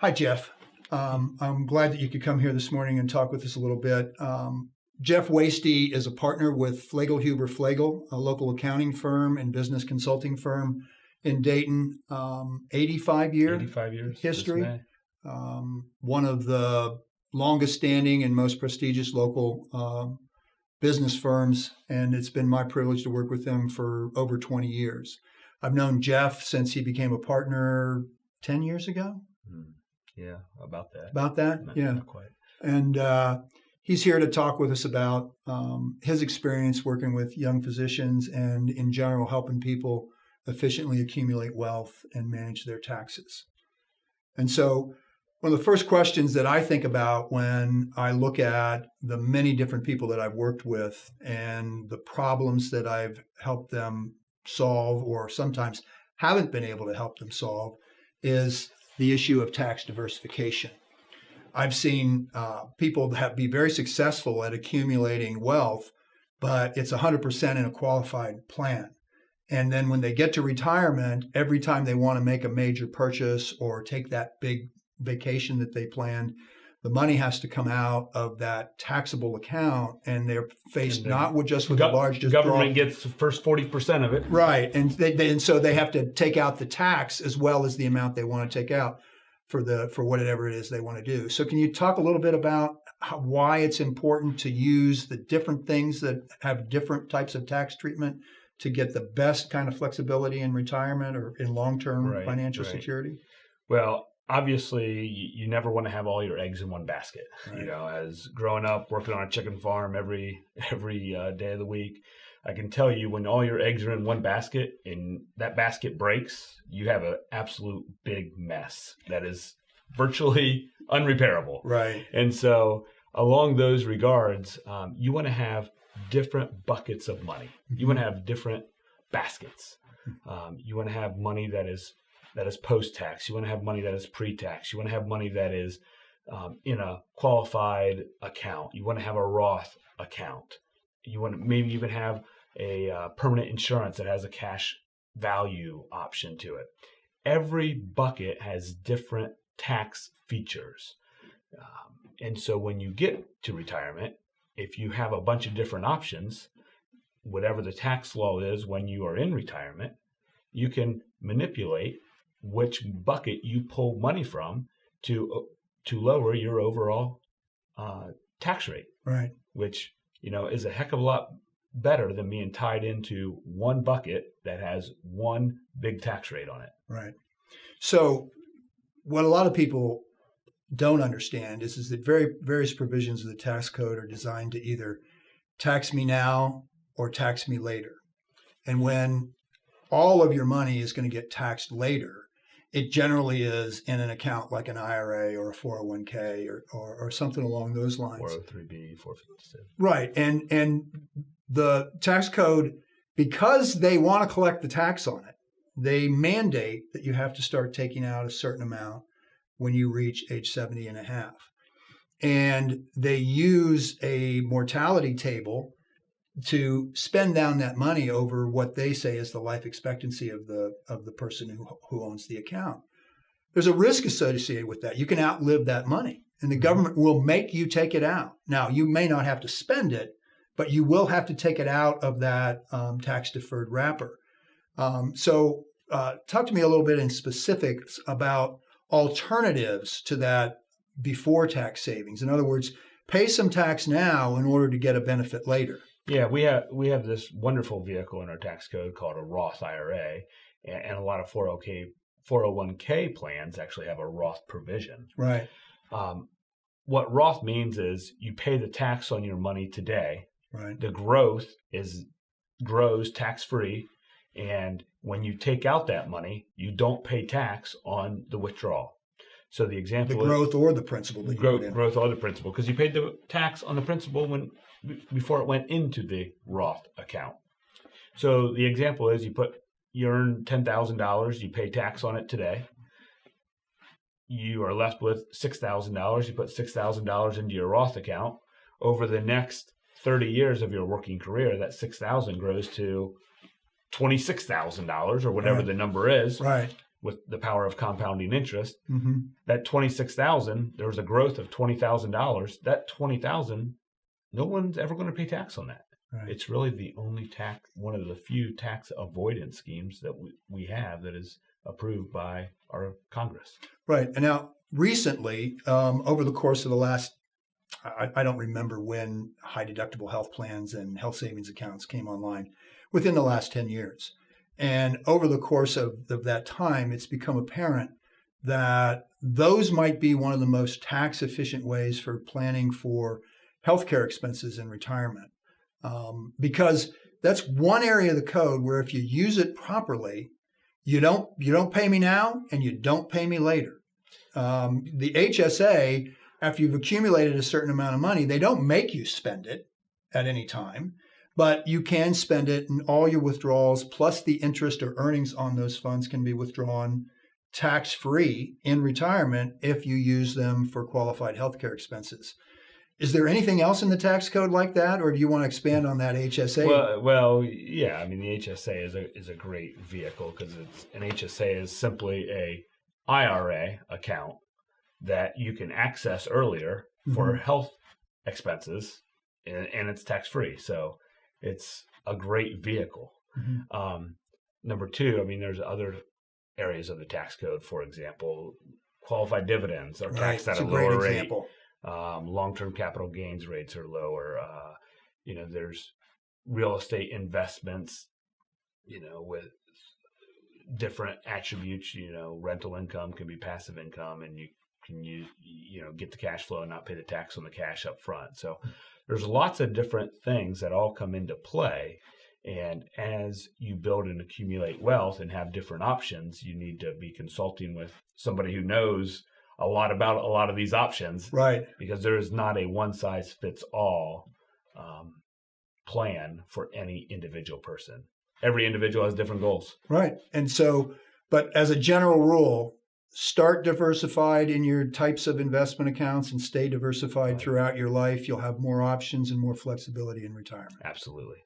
Hi, Jeff. I'm glad that you could come here this morning and talk with us a little bit. Jeff Wasty is a partner with Flagel Huber Flagel, a local accounting firm and business consulting firm in Dayton. 85-year 85 years history. this May. One of the longest standing and most prestigious local business firms, and it's been my privilege to work with them for over 20 years. I've known Jeff since he became a partner 10 years ago. Yeah, about that. About that? Yeah. Not quite. And he's here to talk with us about his experience working with young physicians and in general helping people efficiently accumulate wealth and manage their taxes. And so one of the first questions that I think about when I look at the many different people that I've worked with and the problems that I've helped them solve or sometimes haven't been able to help them solve is the issue of tax diversification. I've seen people be very successful at accumulating wealth, but it's 100% in a qualified plan. And then when they get to retirement, every time they want to make a major purchase or take that big vacation that they planned, the money has to come out of that taxable account, and they're faced not with just with a large the government gets the first 40% of it. Right, and and so they have to take out the tax as well as the amount they want to take out for whatever it is they want to do. So can you talk a little bit about why it's important to use the different things that have different types of tax treatment to get the best kind of flexibility in retirement or in long-term financial security? Well, obviously, you never want to have all your eggs in one basket. Right. You know, as growing up, working on a chicken farm every day of the week, I can tell you when all your eggs are in one basket and that basket breaks, you have an absolute big mess that is virtually unrepairable. Right. And so along those regards, you want to have different buckets of money. You want to have different baskets. You want to have money that is post-tax. You want to have money that is pre-tax. You want to have money that is in a qualified account. You want to have a Roth account. You want to maybe even have a permanent insurance that has a cash value option to it. Every bucket has different tax features. And so when you get to retirement, if you have a bunch of different options, whatever the tax law is when you are in retirement, you can manipulate which bucket you pull money from to lower your overall tax rate. Right. Which, is a heck of a lot better than being tied into one bucket that has one big tax rate on it. Right. So what a lot of people don't understand is that various provisions of the tax code are designed to either tax me now or tax me later. And when all of your money is going to get taxed later, it generally is in an account like an IRA or a 401k or something along those lines. 403b, 457. Right. And the tax code, because they want to collect the tax on it, they mandate that you have to start taking out a certain amount when you reach age 70 and a half. And they use a mortality table to spend down that money over what they say is the life expectancy of the person who owns the account. There's a risk associated with that. You can outlive that money, and the government will make you take it out. Now, you may not have to spend it, but you will have to take it out of that tax-deferred wrapper. So talk to me a little bit in specifics about alternatives to that before tax savings. In other words, pay some tax now in order to get a benefit later. Yeah, we have this wonderful vehicle in our tax code called a Roth IRA, and a lot of 401k plans actually have a Roth provision. Right. What Roth means is you pay the tax on your money today. Right. The growth grows tax-free, and when you take out that money, you don't pay tax on the withdrawal. So the example the growth or the principal that growth or the principal, because you paid the tax on the principal before it went into the Roth account. So the example is you earn $10,000, you pay tax on it today. You are left with $6,000. You put $6,000 into your Roth account. Over the next 30 years of your working career, that $6,000 grows to $26,000 or whatever the number is. Right. with the power of compounding interest, Mm-hmm. that 26,000, there was a growth of $20,000. That 20,000, no one's ever going to pay tax on that. Right. It's really the only tax, one of the few tax avoidance schemes that we have that is approved by our Congress. Right. And now, recently, over the course of the last, I don't remember when high deductible health plans and health savings accounts came online, within the last 10 years. And over the course of that time, it's become apparent that those might be one of the most tax efficient ways for planning for healthcare expenses in retirement. Because that's one area of the code where if you use it properly, you don't pay me now and you don't pay me later. The HSA, after you've accumulated a certain amount of money, they don't make you spend it at any time, but you can spend it, and all your withdrawals plus the interest or earnings on those funds can be withdrawn tax-free in retirement if you use them for qualified healthcare expenses. Is there anything else in the tax code like that, or do you want to expand on that HSA? Well, yeah. I mean, the HSA is a great vehicle because an HSA is simply a IRA account that you can access earlier for health expenses, and it's tax free. So it's a great vehicle. Number two, I mean, there's other areas of the tax code. For example, qualified dividends are taxed at a lower rate. Long-term capital gains rates are lower. There's real estate investments, with different attributes. Rental income can be passive income, and you can get the cash flow and not pay the tax on the cash up front. So there's lots of different things that all come into play. And as you build and accumulate wealth and have different options, you need to be consulting with somebody who knows a lot about a lot of these options, right? Because there is not a one-size-fits-all plan for any individual person. Every individual has different goals, right? And so, but as a general rule, start diversified in your types of investment accounts and stay diversified throughout your life. You'll have more options and more flexibility in retirement. Absolutely.